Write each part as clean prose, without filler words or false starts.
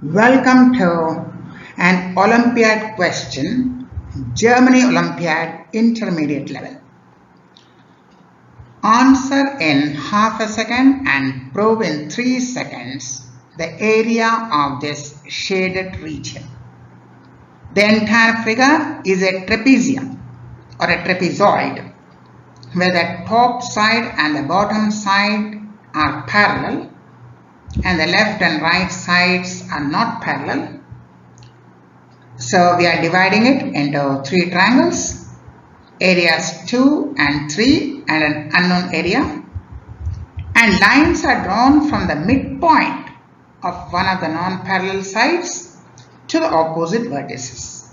Welcome to an Olympiad question, Germany Olympiad intermediate level. Answer in half a second and prove in 3 seconds the area of this shaded region. The entire figure is a trapezium or a trapezoid where the top side and the bottom side are parallel and the left and right sides are not parallel. So we are dividing it into 3 triangles, areas 2 and 3 and an unknown area, and lines are drawn from the midpoint of one of the non-parallel sides to the opposite vertices.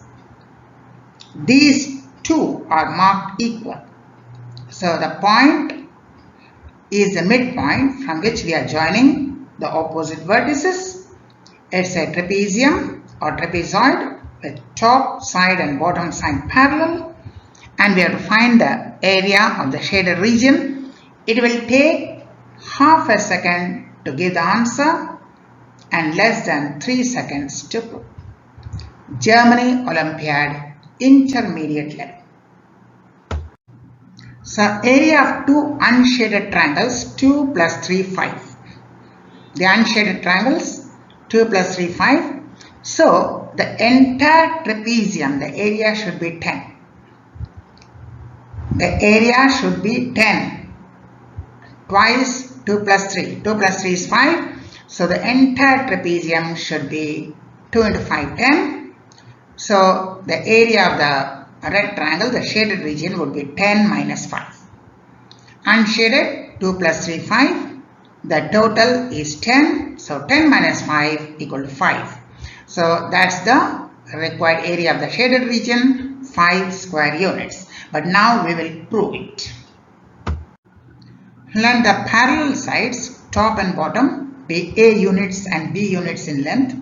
These two are marked equal. So the point is the midpoint from which we are joining the opposite vertices. It's a trapezium or trapezoid with top side and bottom side parallel, and we have to find the area of the shaded region. It will take half a second to give the answer and less than 3 seconds to prove. Germany Olympiad intermediate level. So area of 2 unshaded triangles, 2 plus 3, 5. The unshaded triangles, 2 plus 3, 5. So the entire trapezium, the area should be 10. The area should be 10. Twice 2 plus 3. 2 plus 3 is 5. So the entire trapezium should be 2 into 5, 10. So the area of the red triangle, the shaded region, would be 10 minus 5. Unshaded, 2 plus 3, 5. The total is 10. So 10 minus 5 equal to 5. So that's the required area of the shaded region, 5 square units. But now we will prove it. Let the parallel sides, top and bottom, be A units and B units in length.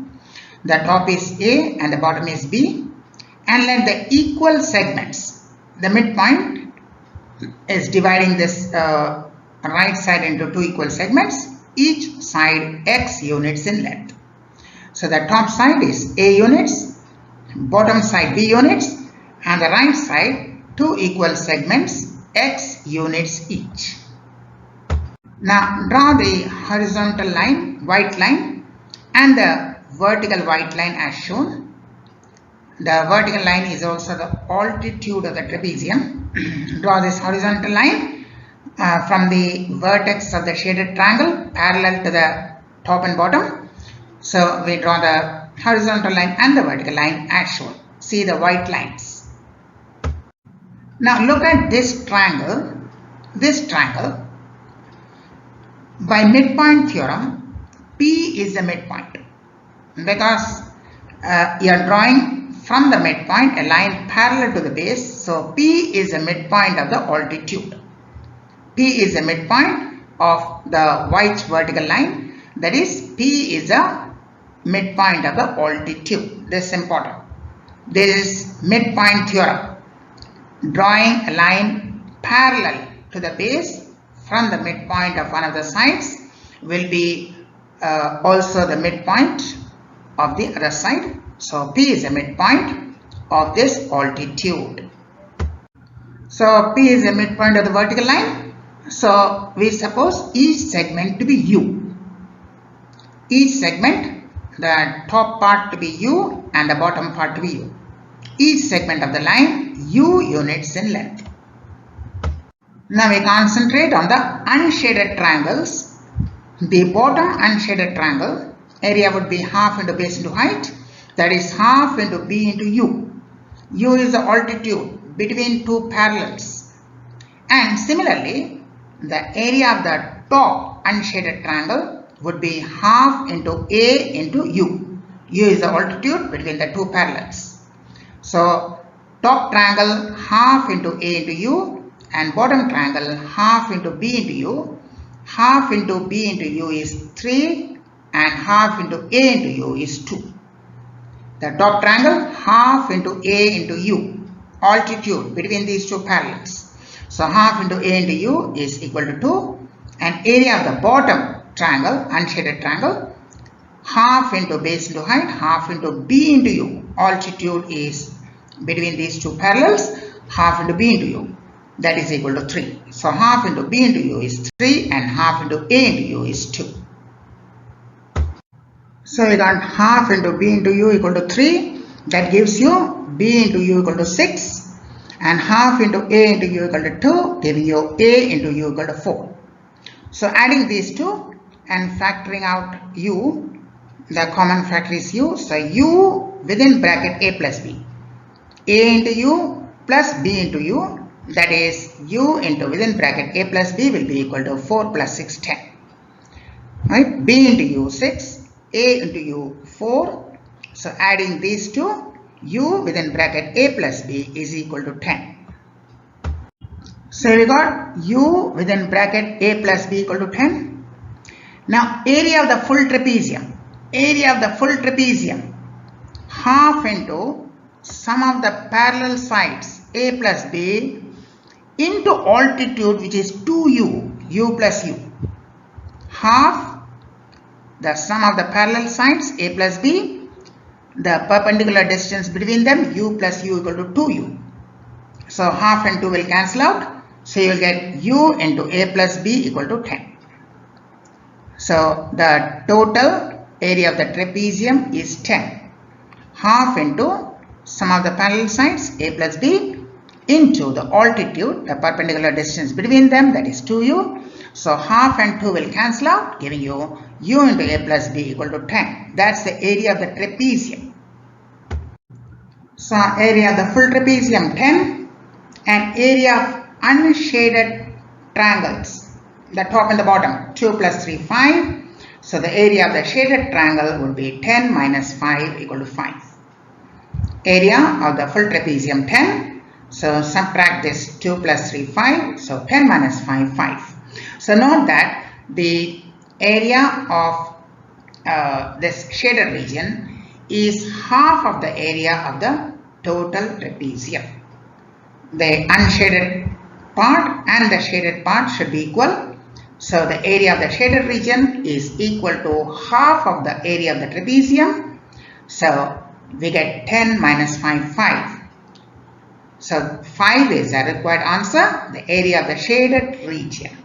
The top is A and the bottom is B. And let the equal segments, the midpoint is dividing this right side into 2 equal segments, each side x units in length. So the top side is A units, bottom side B units, and the right side 2 equal segments x units each. Now draw the horizontal line, white line, and the vertical white line as shown. The vertical line is also the altitude of the trapezium. Draw this horizontal line from the vertex of the shaded triangle parallel to the top and bottom. So we draw the horizontal line and the vertical line as shown. See the white lines. Now look at this triangle. This triangle, by midpoint theorem, P is the midpoint because you are drawing from the midpoint a line parallel to the base. So P is the midpoint of the altitude. P is the midpoint of the white vertical line. That is, P is the midpoint of the altitude. This is important. This is midpoint theorem. Drawing a line parallel to the base from the midpoint of one of the sides will be also the midpoint of the other side. So P is the midpoint of this altitude. So P is the midpoint of the vertical line. So we suppose each segment to be U. Each segment, the top part to be U and the bottom part to be U. Each segment of the line U units in length. Now we concentrate on the unshaded triangles. The bottom unshaded triangle, area would be half into base into height. That is half into B into U. U is the altitude between 2 parallels. And similarly, the area of the top unshaded triangle would be half into A into U. U is the altitude between the 2 parallels. So top triangle half into A into U and bottom triangle half into B into U. Half into B into U is 3 and half into A into U is 2. The top triangle half into A into U, altitude between these 2 parallels. So half into A into U is equal to 2, and area of the bottom triangle, unshaded triangle, half into base into height, half into b into u. Altitude is between these two parallels, half into b into u. That is equal to 3. So half into b into u is 3 and half into a into u is 2. So we got half into b into u equal to 3. That gives you b into u equal to 6 and half into a into u equal to 2, giving you a into u equal to 4. So adding these two and factoring out u, the common factor is u. So u within bracket a plus b. A into u plus b into u, that is u into within bracket a plus b will be equal to 4 plus 6, 10. Right? B into u 6, a into u 4. So adding these two, u within bracket a plus b is equal to 10. So we got u within bracket a plus b equal to 10. Now area of the full trapezium. Area of the full trapezium, half into sum of the parallel sides a plus b into altitude, which is 2u, u plus u. Half the sum of the parallel sides a plus b, the perpendicular distance between them u plus u equal to 2u. So half and 2 will cancel out. So you will get u into a plus b equal to 10. So the total area of the trapezium is 10. Half into sum of the parallel sides a plus b into the altitude, the perpendicular distance between them, that is 2u. So half and 2 will cancel out, giving you u into a plus b equal to 10. That's the area of the trapezium. So area of the full trapezium 10 and area of unshaded triangles, the top and the bottom, 2 plus 3, 5. So the area of the shaded triangle would be 10 minus 5 equal to 5. Area of the full trapezium 10. So subtract this 2 plus 3, 5. So 10 minus 5, 5. So note that the area of this shaded region is half of the area of the total trapezium. The unshaded part and the shaded part should be equal. So the area of the shaded region is equal to half of the area of the trapezium. So we get 10 minus 5, 5. So 5 is a required answer, the area of the shaded region.